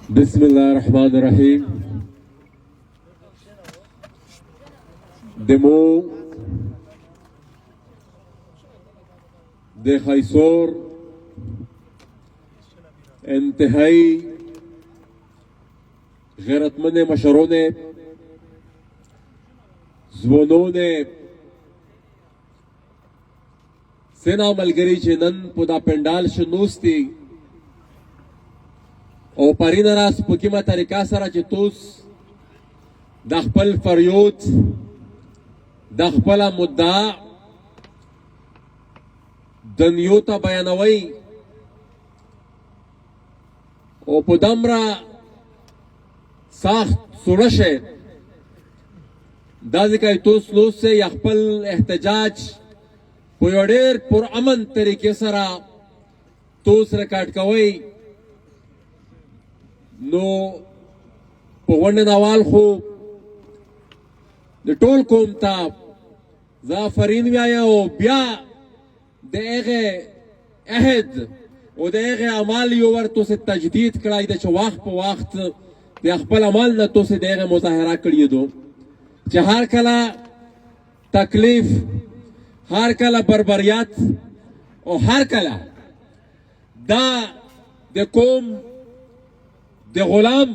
بسم الله الرحمن الرحیم. دمو د خیسور انتهایی غیرتمند مشرون ځوانون سینا ملګری چې نن په دا پندال شنوستی او پرین راس په کومه طریقه سره چې توس د خپل فریاد د خپل مدعا دنیو ته بیانوي او په دمره سخت سورشه دا ځکه توس نو سه خپل احتجاج په یو ډېر پرامن طریقې سره توس ریکارډ کوي نو په ونه نوال خو د ټول قوم ته زافرین وایا او بیا د هغه عهد او د هغه اعمال یو ورته سه تجدید کړای د چې وخت په وخت د خپل عمل نه تو سه دغه مظاهره کړی دو چې هر کله تکلیف هر کله بربریت او هر کله دا د قوم د غلام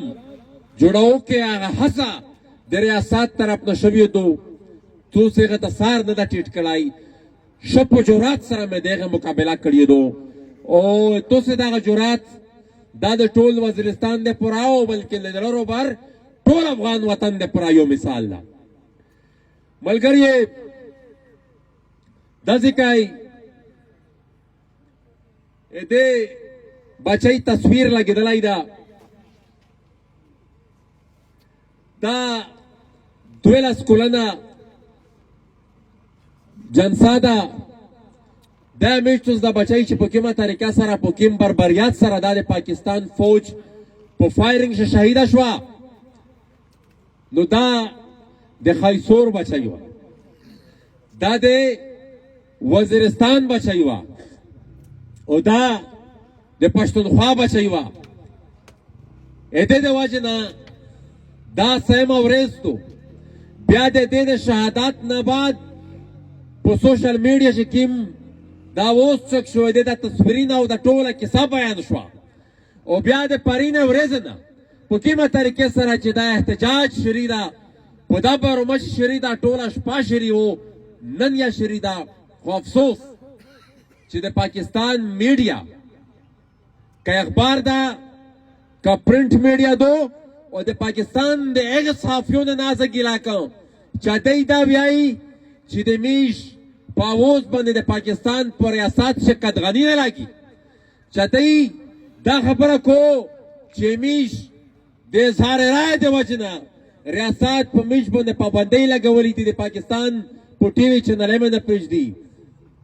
جوړاو کې هغه حسا د ریاست طرف نشوي دو تو څنګه د سار نه د ټیټ کړای شپ جرأت سره مې دغه مقابله کړی دو او تو څه دغه جرأت دا د ټول وزیرستان د پراو بلکې لرو بر ټول افغان وطن د پرایو مثال ده ملګری د ځکای دې بچی تصویر لګیدلای دا 12 کلنه جنساده دا میشتوس د بچی چې په کومه طریقه سره په کوم بربریت سره د پاکستان فوج په فایرینګ شهیده شوه نو دا د خیسور بچی و دا د وزیرستان بچی و او دا د پښتونخوا بچی و اته د وجه نه دا سیم ورستو بیا د دې د شهادت نه بعد په سوشل میډیا کې کیم دا اوس څک شوی دی د تصویرونه او د ټوله کیسه بیان شوه او بیا د پرینه ورځ نه په کومه طریقې سره چې دا احتجاج شری ده په دا برومش شری ده ټوله شپه شری و نن یا شری ده خو افسوس چې د پاکستان میډیا که اخبار ده که پرنٹ میډیا دو او د پاکستان د هغه صحافیونو نازه ګیله کوم چې دوی دا وایي چې د میش په اوز باندې د پاکستان پر ریاست څخه قدغنی نه لګي چې دوی دا خبره کو چې میش د اظهار رائے د وجنه ریاست په میش باندې پابندۍ لګولې دي د پاکستان په ټي وي چینل باندې پېژدي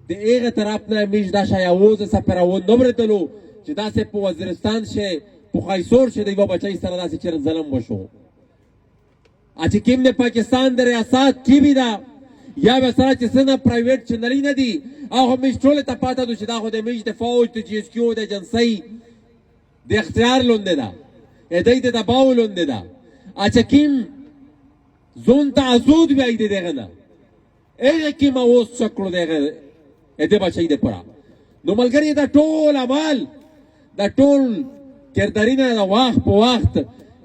د هغه طرف نه میش دا شای اوز سفرون نمبر دلو چې دا سه په وزیرستان شه په خیسور شه د یو بچی سره داسې چر ظلم وشو چې کوم د پاکستان د ریاست کی وی دا یا به سره چې څنګه پرایویټ چینلې نه دي او همیش ټول ته پاته دو چې دا خو د میش د فوج د جی اس کیو د جنسي د اختیار لوند ده ادای د دباو لوند ده چې کوم زون تعزود وی دی دغه نه هغه کې ما اوس چکړو دغه اته بچی د پرا نو ملګری دا ټول عمل دا ټول کردارینه دا وخت په وخت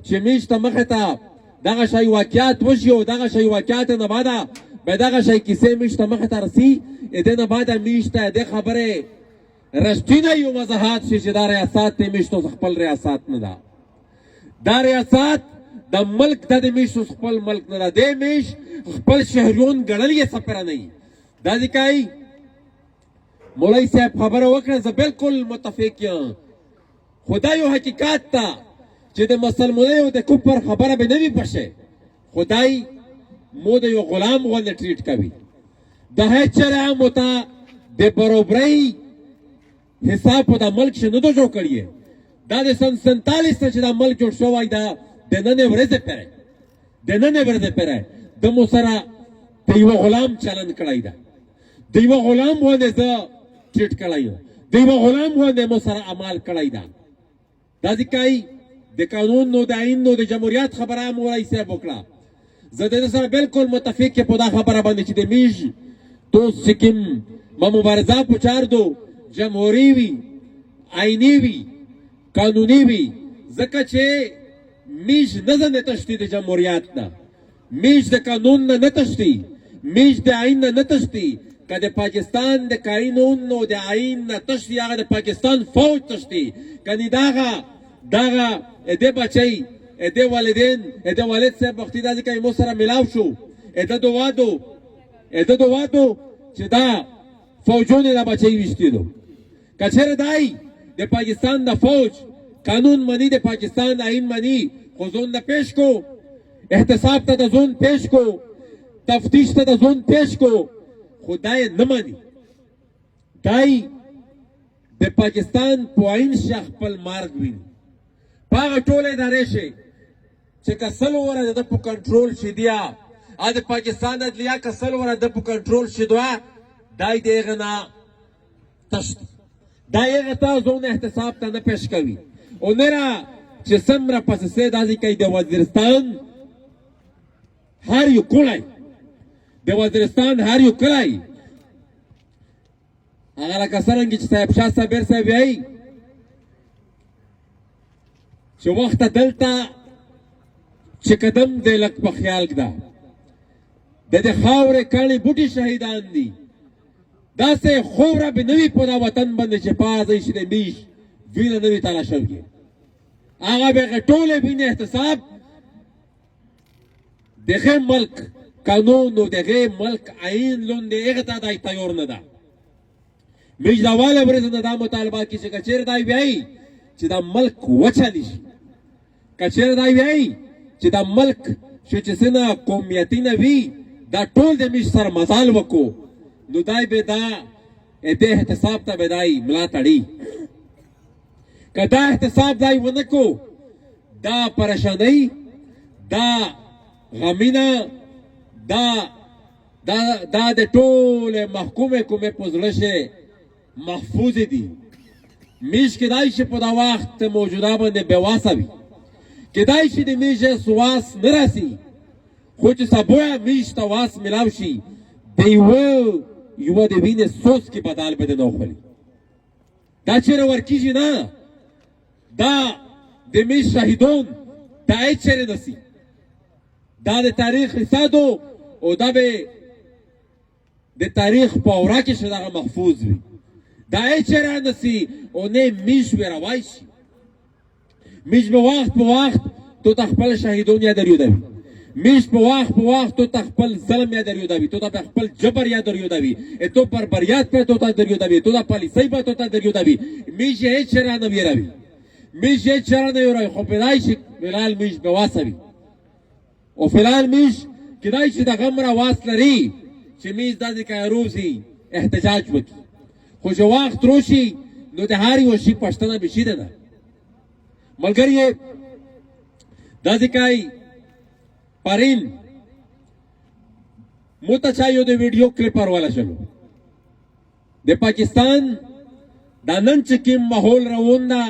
چې میش ته مخه ته دغه شی واقعیت وشي او دغه شی واقعیت نه بعد به دغه شی کیسه میش ته مخه ته رسی اته نه بعد میش ته د خبره رښتینه یو وضاحت شي چې دا ریاست ته میش ته خپل ریاست نه ده دا ریاست د ملک د میش خپل ملک نه ده د میش خپل شهریون ګڼل یې سفر نه دا ځکه مولوی صاحب خبره وکړه زه بالکل متفق یم خدای یو حقیقت ته چې د مسلمانانو د کفر خبره به نه وي پشه خدای مو د یو غلام غوندې ټریټ کوي د هیڅ چره مو ته د برابرۍ حساب په د ملک شه نه جوړ کړی دا د سن 47 چې دا ملک جوړ شوی دا د نن ورځې پره د مو سره د یو غلام چلن کړی دا د یو غلام غوندې زه ټریټ کړی د یوه غلام غوندې مو سره عمل کړی ده. دا ځکه د قانون نو د آئین نو د جمهوریت خبره مولوي صاحب وکړه. زه د دې سره بالکل متفق یم په دا خبره باندې چې د میژ دوست چې کوم مبارزه په چار دو جمهوري وي، آئیني وي، قانوني وي، ځکه چې میژ نه تښتي د جمهوریت نه، میژ د قانون نه تښتي، میژ د آئین نه تښتي. که د پاکستان د قانون نو د آئین نه تښتي، هغه د پاکستان فوج تښتي. کني دغه د بچی د والدین د والد صاحب وختي دا ځکه مو سره ملاو شو د دوادو چې دا فوجونه د بچی وشتي دو. که چېرې دی د پاکستان د فوج قانون مني، د پاکستان آئین مني، خو ځون نه پیش کو، احتساب ته د ځون پیش کو، تفتیش ته د ځون پیش کو، خو دا یې نه مني. دی د پاکستان په آئین شه خپل مرګ ویني. په هغه ټول ادارې شي چې که سل وره د په کنټرول شي دیا، د پاکستان عدلیه که سل وره د په کنټرول شي دوه، دی د هغه نه تښتي، دا هغه ته ځون احتساب ته نه پیش کوي. او نه چې څومره پسې دا ځکه د وزیرستان هر یو کلی، د وزیرستان هر یو کلی هغه لکه څرنګه چې صاحب شاه صابر صاحب وایي چې وخته دلته چې قدم دی لږ په خیال ږده، د دې خاورې کاڼي بوټي شهیدان دي. داسې خوره به نه وي په دا وطن باندې چې پازی شي د میژ وینه نه وي تاله شوې، هغه به هغه ټولې وینې احتساب د هغې ملک قانون او د هغې ملک آئین لوندې هغه ته دی تیار نه ده. میژ دا واله ورځ نه دا مطالبه کړي چې که چېرې دی وایي چې دا ملک وچلی شي، که چېرې دی وایي چې دا ملک چې څنګه قومیتي نه وي دا ټول د میژ سره مزال وکړو، نو دی به دا د احتساب ته به دی ملا تړي. که دا احتساب دی ونه کو، دا پریشانۍ، دا غمینه، دا د ټول محکومې کومې په زړه شي محفوظ دي. میژ کیدای شي په دا وخت موجوده باندې بېواسه وي، کیدای شي د میژ واس نه راسي، خو چې سبا میژ ته واس ملاو شي د یوه د وینې سوس کې بدل به نه وخوري. دا چېرې ورکېږي نه، دا د میژ شهیدون دا هېڅ چېرې نسي، دا د تاریخ حصه دو او دا به د تاریخ په اوره کې چې دغه محفوظ وي. دا هېڅ چېرې نسي او نه میژ به روای شي. میژ به وخت په وخت تو ته خپل شهیدون یاد دریودوي، میژ په وخت تو ته خپل ظلم یاد دریودوي، تو ته خپل جبر یاد دریودوي، تو بربریات په تو ته دریودوي، تو ته پالیسۍ په تو ته دریودوي. میژ هېڅ چېرې نه ویروي، میژ هېڅ چېرې نه ویروي، خو کیدای شي فلحال میژ بېواسه وي او فلحال میژ کیدای شي د غم را واس لري چې میژ داسې که روزي احتجاج وکړي، خو چې وخت روشي نو د هر یو شي پښتنه بشیده ده. ملګریې دا ځکه پرین مو ته چا یو د ویډیو کلیپ ورواله شلو د پاکستان دا نن چې کوم ماحول روان ده،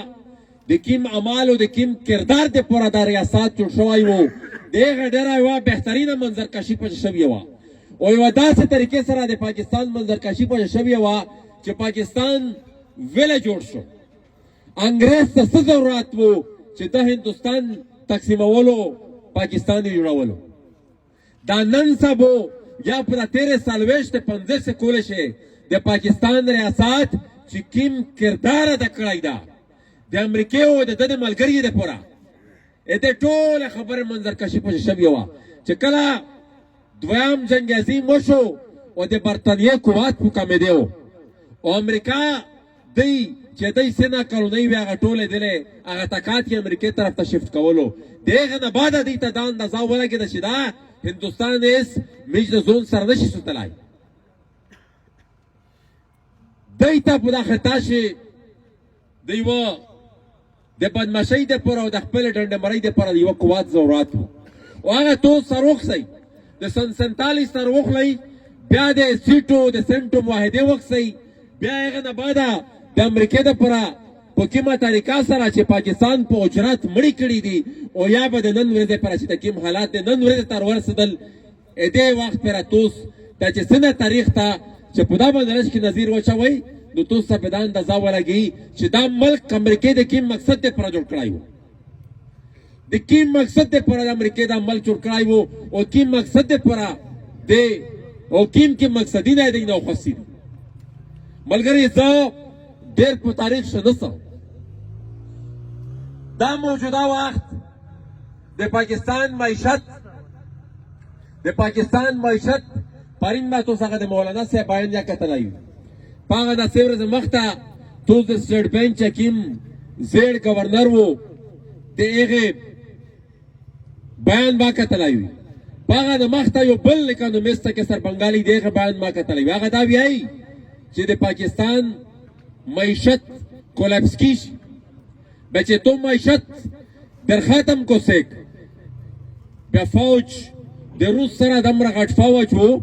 د کوم عمل او د کوم کردار د پوره د ریاست جوړ شوی و، د هغه ډېره یوه بهترینه منظرکشي پکې شوې وه او یوه داسې طریقې سره د پاکستان منظرکشي پکې شوې وه چې پاکستان ویله جوړ شو. انګریز ته څه ضرورت و چې د هندوستان تقسیمولو پاکستان یې جوړولو. دا نن سبا یا په تېرې څلوېښت پنځه کولی شي د پاکستان ریاست چې کوم کردار ادا کړی ده د امریکې او د ده د ملګري دپاره د ټوله خبرې منظرکشي پکې شوې وه چې کله دویم جنګ عظیم وشو او د برطانیې قوت په کمېدی و او امریکا دی چې دی سینا کلونۍ وې هغه ټولې دلې هغه تکات یې امریکې طرف ته شفت کولو. د هغه نه بعده دوی ته دا اندازه ولګېده چې دا هندوستان هېڅ میژ د ځون سره نشي سوتلی. دوی ته په دا خطا شي د یوه د بدماشۍ دپاره او د خپلې ډنډمرۍ دپاره د یوه قوت ضرورت و او هغه تو سر وخسئ، د سن 47 سر وخلئ، بیا د سیټو د سنټو معاهدې وکسئ، بیا هغه نه بعده د امریکې دپاره په کومه طریقه سره چې پاکستان په اجرت مړي کړي دي او یا به د نن ورځې لپاره چې د کوم حالات د نن ورځې ته ورسېدل دې وخت پره توس دا چې څنګه تاریخ ته چې په دا باندې کې نظیر وچوئ نو توس ته په دا اندازه ولګي چې دا ملک امریکې د کوم مقصد دپاره جوړ کړی و د کوم مقصد دپاره د امریکې دا ملک جوړ کړی و او کوم مقصد دپاره دی او کوم مقصدونه یې دی نه وخوستي دي ملګري زه ډېر په تاریخ ښه نه سم دا موجوده وخت د پاکستان معیشت پرین ما توس هغه د مولانا صاحب بیان یا کتلی وي په هغه داسې ورځې مخته توس د سټیټ بینک چې کوم زیړ ګورنر و د هغې بیان ما کتلی وي په هغه د مخته یو بل اکانومیست که سر بنګالي د هغه بیان ما کتلی وي هغه دا وایي چې د پاکستان معیشت کولیپس کیږي بچه تو معیشت در ختم کو سیک بیا فوج د روس سره دمره غټ فوج و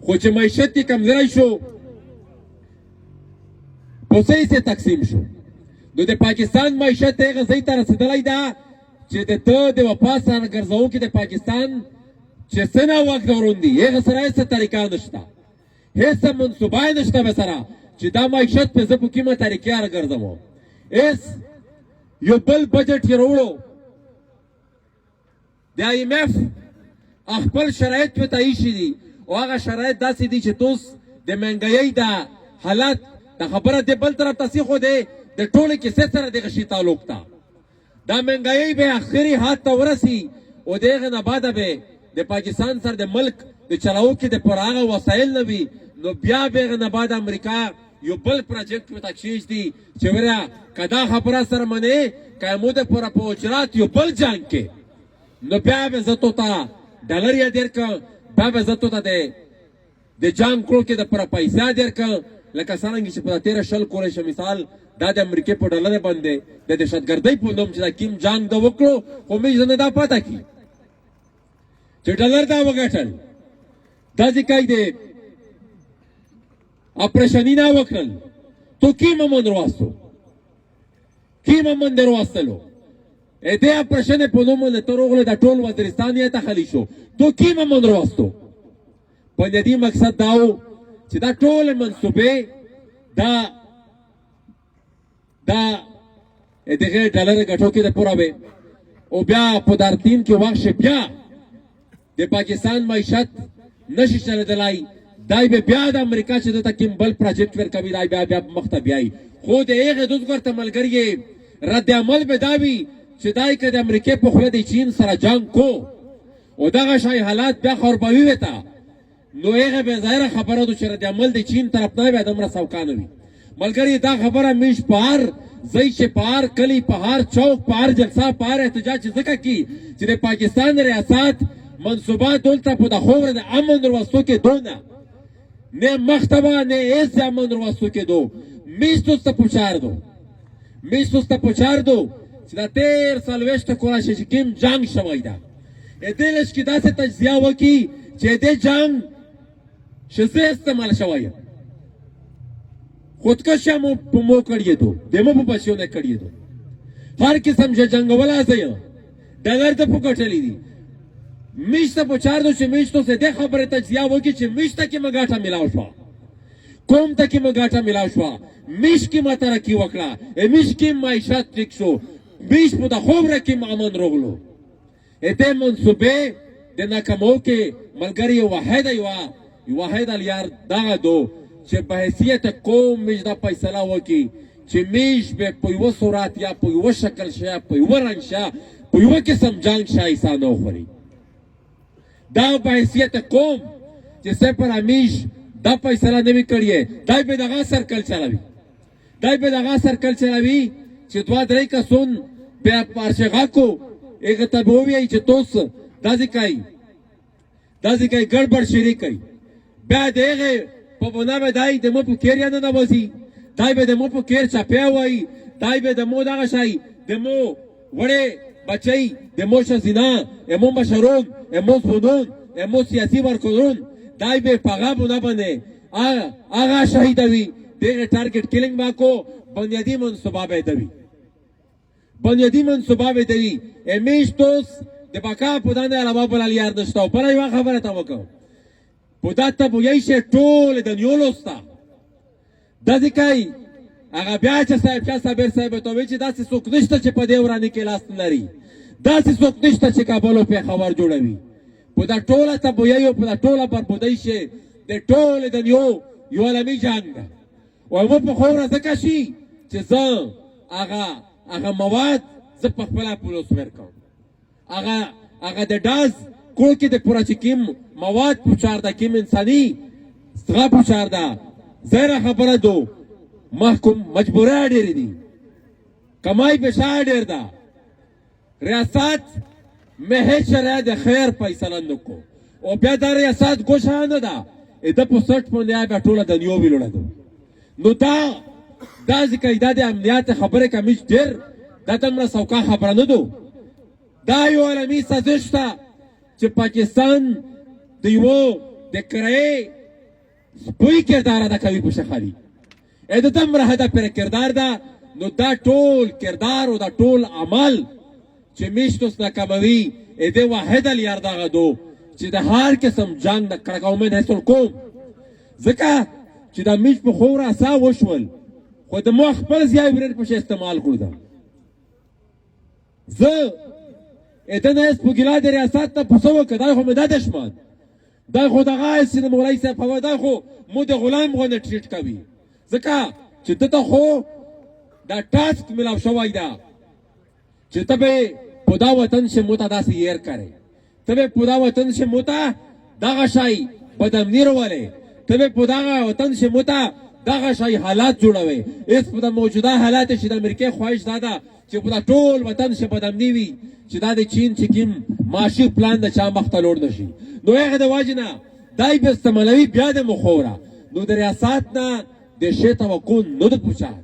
خو چې معیشت یې کمزوری شو په څه تقسیم شو نو د پاکستان معیشت هغه ځای ته رسېدلی ده چې د ده د وفا سره ګرځوونکي د پاکستان چې څنګه واکدارون دي هغه سره هېڅ طریقه نشته هېڅ منصوبه یې نشته به سره چې دا معیشت په زه په کومه طریقې راګرځم هېڅ یو بل بجټ یې راوړو د IMF خپل شرایط ورته ایښي دي او هغه شرایط داسې دي چې توس د مهنګایۍ د حالت د خبره د بل طرف ته خو دی د ټولې کیسې سره دغه شي تعلق ده دا مهنګایۍ به اخري حد ته ورسي او د هغې نه بعده به د پاکستان سره د ملک د چلاوکې دپاره هغه وسایل نه وي نو بیا به هغه نه بعد امریکا یو بل پروجیکټ ورته کښېږدي چې وره که دا خبره سره منې که یې مو دپاره په اجرات یو بل جنګ کې نو بیا به زه تو ته ډالر یې درکړم بیا به زه تو ته د جنګ کړو کې دپاره پیسې درکړم لکه څرنګه چې په دا تېره شل کولی شه مثال دا د امریکې په ډالر باندې د دهشتګردۍ په نوم چې دا کوم جنګ ده وکړو خو موږ نه دا پاته کړي چې ډالر دا وګټل داسې کوي د اپریشنی نه وکړل تو کی ممن رواستو در واستلو دې اپریشن په نوم باندې تر اوغله د ټول وزیرستان یې تخلی شو تو کی ممن رواستو په دې مقصد دا و چې دا ټول منصوبې دا دغه ډالر ګټو کې د پوره وي او بیا په دارتین کې وخت بیا د پاکستان معیشت نشي چلېدلی دای به بیا د امریکا چې دته کوم بل پروجیکټ ورکوي دای بیا مخته بیایي خو د هغې دوزګر ته ملګري رد عمل به دا وي چې دای که د امریکې په خوله د چین سره جنګ کو او دغه شی حالات بیا خرابوي ورته نو هغه به ظاهره خبره ده چې رد عمل د چین طرف نه بیا دومره سوکانه وي ملګري دا خبره میش په هر ځای چې په هر کلي په هر چوک په هر جلسه په هر احتجاج ځکه کي چې د پاکستان ریاست منصوبات دلته په د خوره د امن وروستو کې دونه نه مختبه نه ایس امن وروستو کې دو میستو ته پوچار دو چې دا تیر سالويشت کولا شي چې کوم جنگ شوی دا دلش کې داسې تجزیه وکي چې دې جنگ شزه استعمال شوی خودکشی مو کړی دو دمو په پښو نه کړی دو هر قسم چې جنگ ولا ځای ډالر ته پکټلی دي میشته پوچار دو چې میشتو سے د خبره تجزیه وکي چې میشته کې مګاټه ملاو شو کوم ته کې مګاټه ملاو شو میش کې ماتره کې وکړه میش کې معیشت ټیک شو میش په د خوب رکې امن روغلو اته منصوبه د ناکامو کې ملګری واحد الیار دغه دو چې په حیثیت قوم میش دا فیصله وکي چې میش به په یو صورت یا په یو شکل شه په یو رنګ شه په یو قسم جنگ شایسته نه وخوري دا په حیثیت قوم چې سپر امیش دا فیصله نوی کړی دای به دغه سرکل چلاوي چې دوه درې کسون بیا پارشغا کو هغه ته به ووایي چې توس داسې کوي ګډبډ شریک کوي بیا د هغې په بنا به دای د مو په کیر یا نه نوځي دای به د مو په کیر چاپیا وایي دای به د مو دغه شی د مو وړې بچی د مو ښځینه امو مشرون امو ځوانون امو سیاسي ورکوون دای به په هغه بنا باندې هغه شهیدوي دغه ټارګټ کیلینګ با کو بنیادی منصوبه به دوی بنیادی منصوبه به دوی امیشتوس د بقا په دانه علاوه بل یار نشته بل یو خبره ته وکړه په داته بویای شي ټول د نیولوستا د دې کوي هغه بیا چې صاحب چا صابر صاحب ته وی چې داسې څوک نشته چې په دې ورانه کې لاس لري داسې څوک نشته چې کابل په خبر جوړوي په دا ټوله ته بویای په دا ټوله پر بودای شي د ټول د نیو یو عالمي جنگ او مو په خوره ځکه شي چې زه هغه مواد زه په خپل پولیس ورکوم هغه د ډاز کول کې د پورا چې کیم مواد پوچار دا کیم انساني څنګه پوچار دا زهره خبره دو محکوم مجبوره ډېرې دي کمای فشار ډېر ده ریاست محض شرع د خیر فیصله نکو او بیا دا ریاست ګوښه نه ده د په سټ باندې بیا ټوله د نیو ویلوړه ده نو دا ځکه دا د امنیت خبره کمیش ډېر دا تمره سوکا خبره نه دو دا یو عالمي سازش ده چې پاکستان د یو د کرایې سپوی کردار ادا کوي په شخالي د تمره هدف پر کردار ده نو دا ټول کردار او دا ټول عمل چې میشتوس ناکاموي د واحد لیار دغه دو چې د هر قسم جنگ د کړکاومن حاصل کوم ځکه چې دا میش په خوره اسا وشول خو د مو خپل ځای ورن په استعمال کړو دا زه ادنه سپوګلا د ریاست ته پوسو کړه خو مې دا دشمن دا خو دغه سینه مولای صاحب په دا خو مو د غلام غو نه ټریټ کوي ځکه چې ته خو دا ټاسک ملاو شوی دا چې ته به په دا وطن شه موته داسې ير کرے ته به په دا وطن شه موته دغه شای بدامنی وروله ته به په دا وطن شه موته دغه شای حالات جوړوي اس په موجوده حالات چې د امریکای خواهش دادا چې په ټول وطن شه بدامنی وي چې دا د چین چې کیم ماشي پلان د چا مخ ته لوړ نشي نو هغه د واجنه دای به استعمالوي بیا د مخوره نو د ریاست نه د شی توقع نه د پوښار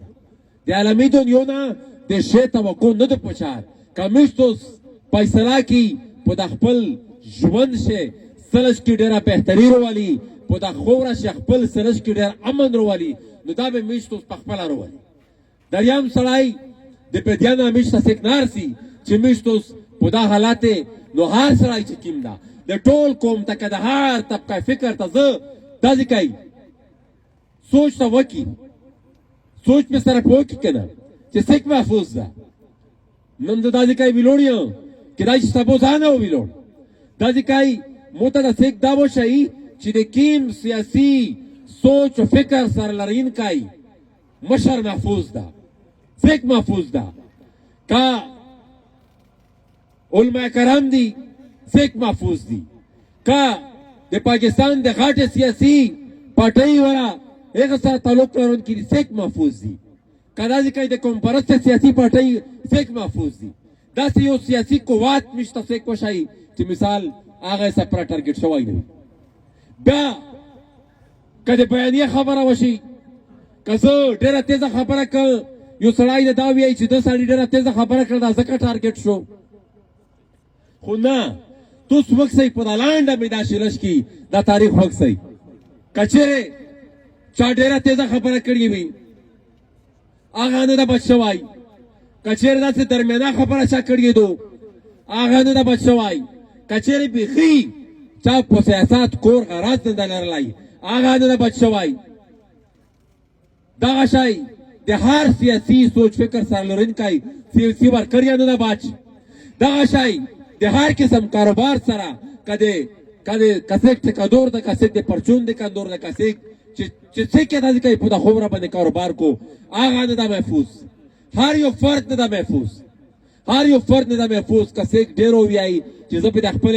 د عالمي دنیا نه د شی توقع نه د پوښار کمیشتوس فیصله کی په د خپل ژوند شه سلش کی ډیره بهتري وروالي په د خوره شه خپل سلش کی ډیر امن وروالي نو دا به میشتوس په خپل وروالي دریم سړی د پدیانه میشته سکنار سي چې میشتوس په دا حالات نو هر سړی چې کیم دا د ټول قوم ته د هر طبقه فکر ته زه داسې کوي سوچ ته وکي سوچ په سره پوکي کنه چې سیک محفوظ ده نن د داسې کوي ویلوړیو کدای چې سبو ځانه ویلوړ داسې کوي موته د سیک دا وشي چې د کیم سیاسي سوچ او فکر سره لرین کوي مشر محفوظ ده سیک محفوظ ده کا علماء کرام دي سیک محفوظ دي کا د پاکستان د غاټه سیاسي پټي ورا هغه سره تعلق لرونکي سیک محفوظ دي کدا چې د کوم پرسته سیاسي پټي سیک محفوظ دي دا یو سیاسي قوت مشته سیک وشي چې مثال هغه سپر ټارګټ شوی دی بیا کله بیانیه خبره وشي کزه ډیره تیزه خبره ک یو سړی دا وی چې د سړی ډیره تیزه خبره کړه دا ځکه ټارګټ شو خو نه تو وخت سي په لاندې مې دا شلش کی دا تاریخ وخت سي کچره چا ډیره تیزه خبره کړې وي هغه نه د بچوای کچره داسې درمیانه خبره چا کړې دو هغه نه د بچوای کچره بيخي چا په سیاست کور غرض نه لرلای هغه نه د بچوای دا شای د هر سیاسي سوچ فکر سره لرونکي سیاسي ورکړی نه بچ دا شای د هر قسم کاروبار سره کده کسک کدور د کسک د پرچون د کندور د کسک چې څه کې د کوي په خبره باندې کاروبار کو هغه نه د محفوظ هر یو فرد نه د محفوظ هر یو فرد نه د محفوظ کسک ډیرو ویای چې زه په خپل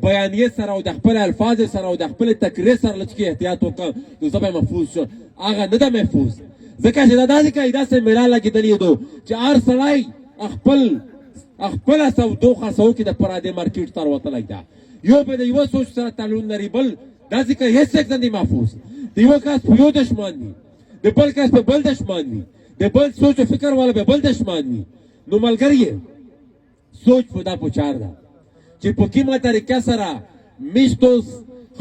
بیانیه سره او د خپل الفاظ سره او د خپل تقریر سره لږ احتیاط وکړم نو زه به محفوظ شم هغه نه د محفوظ ځکه چې دا داسې کوي داسې میراله کېدلې دو چې هر سړی خپل سودو خرڅو کې د پرادې مارکیټ تر وتلی ده یو به د یو سوچ سره تعلق لري بل داسې کوي هیڅ څوک نه محفوظ د یو کس په یو دشمن وي د بل کس په بل دشمن وي د بل سوچ او فکر والا به بل دشمن وي نو ملګری سوچ په دا پوچار ده چې په کومه طریقه سره میشتوس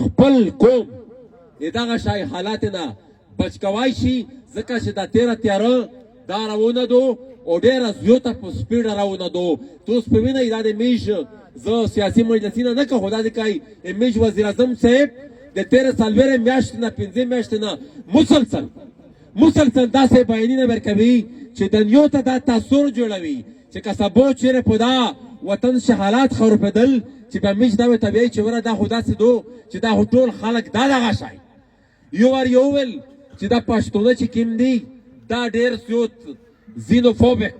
خپل قوم دغه شای حالات نه بچ کوای شي ځکه چې دا تیره تیاره دا روانه دو او ډېره زیاته په سپیډه روانه دو. تاسو په وینئ دا د میش زه سیاسي مجلسونه نه کوم، خو دا د کوي میش وزیر اعظم صاحب د تیره څلوېښتې میاشتې نه 5 میاشتې نه مسلسل داسې بیانونه ورکوي چې دنیا ته دا تاثر جوړوي چې که سبا چیرې په دا وطن شه حالات خرابېدل چې به میش دا ورته وایي چې وره دا خو داسې دو چې دا خو ټول خلک دا دغه شی یو وار یو ویل چې دا پښتونه چې کوم دي دا ډېر زیات زینوفوبیک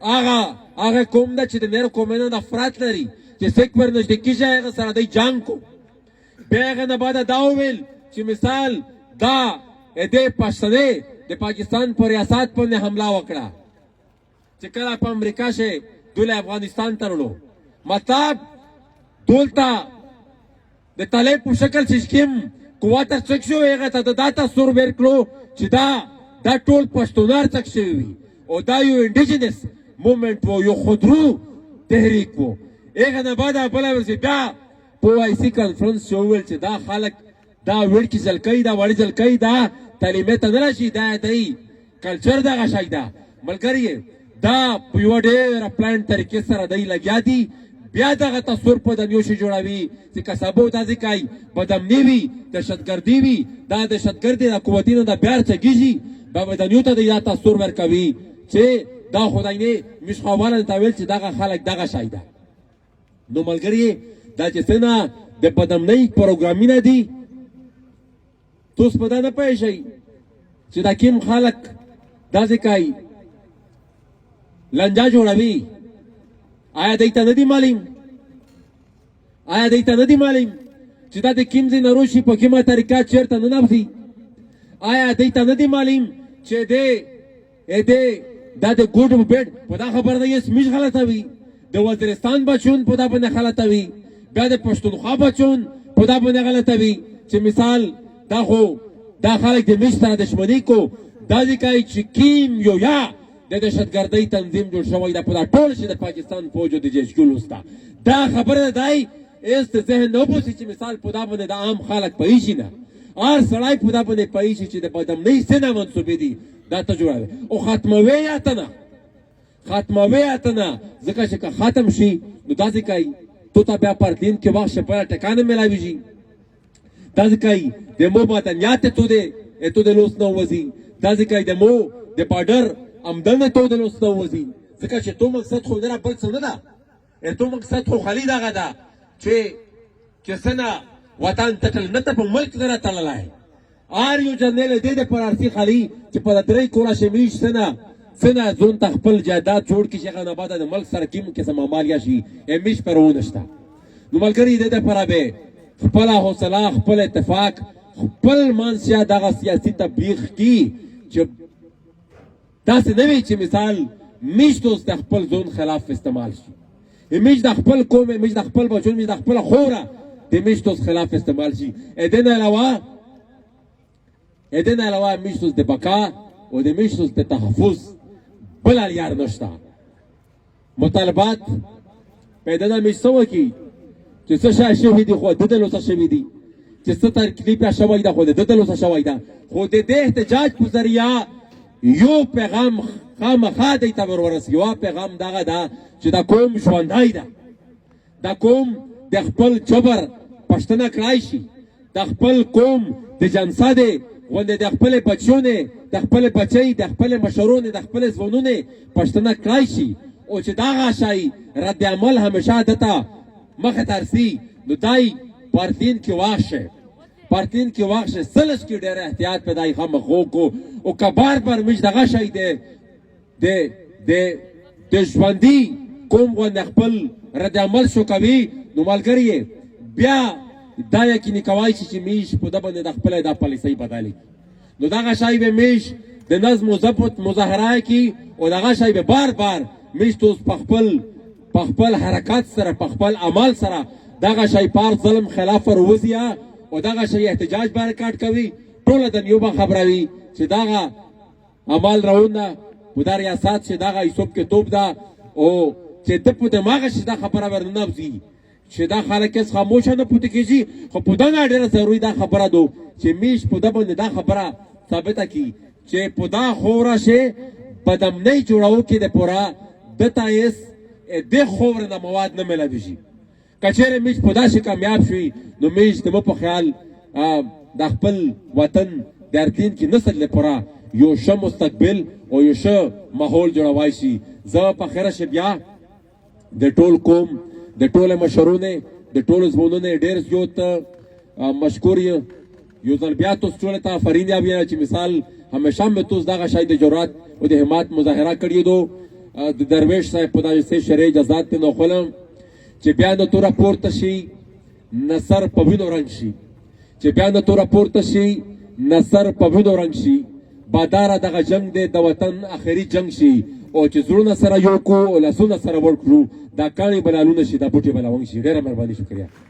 هغه قوم ده چې د نورو قومونو نفرت لري چې څوک ور نږدې کېږي هغه سره دی جنګ کو. بیا هغه نه بعد دا وویل چې مثال دا دې پښتنې د پاکستان په ریاست باندې حمله وکړه چې کله په امریکا شه دوی افغانستان ته وړو، مطلب دولته د طالب په شکل چې کوم قوت څک شو هغه ته دا تاثر ورکړو چې دا ټول پښتونار څک شوي وي او دا یو انډیجنس موومنټ و، یو خودرو تحریک و. هغه نه بعد بله ورځ بیا په OIC کنفرنس کې وویل چې دا خلک دا وړکي ځلکۍ دا وړي ځلکۍ دا تعلیمي ته نه راشي، دا دی کلچر دغه شی ده ملګري. دا په یوه ډېره پلان طریقې سره دی لګیا دي. بیا دغه تصور په دنیا شي جوړوي چې که سبا داسې کوي بدامني وي دهشتګردي وي دا دهشتګردي د قوتونو د بیا څکېږي به دنیا ته دا تصور ورکوي چې دا خدای نه مشخواله ته ویل چې دغه خلک دغه شی ده. نو ملګري دا چې څنګه د بدامنۍ پروګرامونه دي تاسو په دا نه پوهېږئ چې دا کوم خلک داسې کوي لنجه جوړوي. آیا دوی ته نه دي معلوم چې دا د کوم ځای نه راشي په کومه طریقه چېرته ننوځي؟ آیا دوی ته نه دي معلوم چې دا د ګوډ بیډ په دا خبره نه یې سمیج غلطه وي، د وزیرستان بچون په دا باندې غلطه وي، بیا د پښتونخوا بچون په دا باندې غلطه وي چې مثال دا خلک د میش سره دښمني کو. دا دې کوي چې کیم یو یا د دهشتګردۍ تنظیم جوړ شوی ده په دا ټول شي د پاکستان فوج او د جیش ګل وسته. دا خبره دی ایس د ذهن نه وباسي چې مثال په دا باندې د عام خلک پوهېږي نه، هر سړی په دا باندې پوهېږي چې د بدامنۍ څه منصوبې دي دا ته جوړوي او ختموي یا ته نه ځکه چې که ختم شي نو داسې کوي تو ته بیا پر دین کې وخت شپه ټکانه میلاویږي. داسې کوي د مو مدنیات تو د لوس نه وځي، داسې کوي د مو د پاډر آمدن تو د لوس نه وځي ځکه چې تو مقصد خو نه بل څه نه ده، تو مقصد خو خالي دغه ده چې څنګه وطن تټل نه ته په ملک نه تړلی هر یو جنرال دې د پر ارسي خالي چې په درې کوره شمیش څنګه ځون ته خپل جایداد جوړ کړي چې هغه نه بعد د ملک سره کوم قسم عملیه شي همیش پرونه شته. نو ملګري دې دپاره به خپله حوصله خپل اتفاق خپل منشا دغه سیاسي تبلیغ کی چې داسې نه وي چې مثال میش دوست د خپل ځون خلاف استعمال شي، میش د خپل قوم میش د خپل بچون میش د خپل خوره د میش دوست خلاف استعمال شي. دې نه علاوه میش دوست د بقا او د میش دوست د تحفظ بل لار نشته. مطالبات پیدا نه میش سو کی چې څه شوي دي خو د لوسه شوي دي، چې څه تکلیف شوی ده خو د لوسه شوی ده، خو د دې احتجاج په ذریعه یو پیغام خامخا دی ته ورورسي. یو پیغام دغه ده چې دا قوم ژوندی ده، دا قوم د خپل جبر پښتنه کړای شي، د خپل قوم د جنسادې غوندې د خپل بچیونې د خپل بچۍ د خپل مشرونې د خپل ځوانونې پښتنه کړای شي او چې دغه شی رد عمل همیشه دته مخه ترسي. نو دای پارتین کې واخشه سلس کې ډېر احتیاط پیدای خامخو کو او که بار میش دغه شی د ژوندي قوم غوندې خپل رد عمل شو کوي. نو ملګري بیا دا یقیني کوای شي چې میش په ده باندې د خپله دا پالیسۍ بدلې. نو دغه شی به میش د نظم و ضبط مظاهره کوي او دغه شی به بار میش توس په خپل حرکات سره په خپل عمل سره دغه شی پار ظلم خلاف وروځي او دغه شی احتجاج بارکاټ کوي. ټوله دنیا به خبروي چې دغه عمل روانه په دا ریاست چې دغه حساب کې توپ ده او چې ده په دماغه چې دا خبره ورننوځي چې دا خلک هېڅ خاموشه نه پاتې کېږي. خو په دغه ډېره ضروري دا خبره ده چې میش په ده باندې دا خبره ثابته کړي چې په دا خوره شي بدامنۍ جوړو کې د پورا د تایس د خوره نه مواد نه ملاوي شي کچېره میچ په داسې کامیاب شوي نو میچ د په خیال د خپل وطن د ارتین کې نسل لپاره یو ښه مستقبل او یو ښه ماحول جوړوای شي زه په خیره شي بیا د ټول قوم د ټول مشرونه د ټول ځوانونه ډېر زیات مشکور یو ځل بیا تاسو ټول ته آفرین یا چې مثال همیشه مې تاسو دغه شای د جرأت او د همت مظاهره کړی دو د درویش صاحب په دغه سه شرعي اجازهات ته نو خلم چې بیا د تور پورته شي نصر په وینو رنگ شي چې بیا د تور پورته شي نصر په وینو رنگ شي بادار دغه جنگ د وطن اخري جنگ شي او چې زړونه سره یو کو او لاسونه سره ورکړو دا کاڼي بلالونه شي دا بوټي بلاون شي ډېره مهرباني شکریہ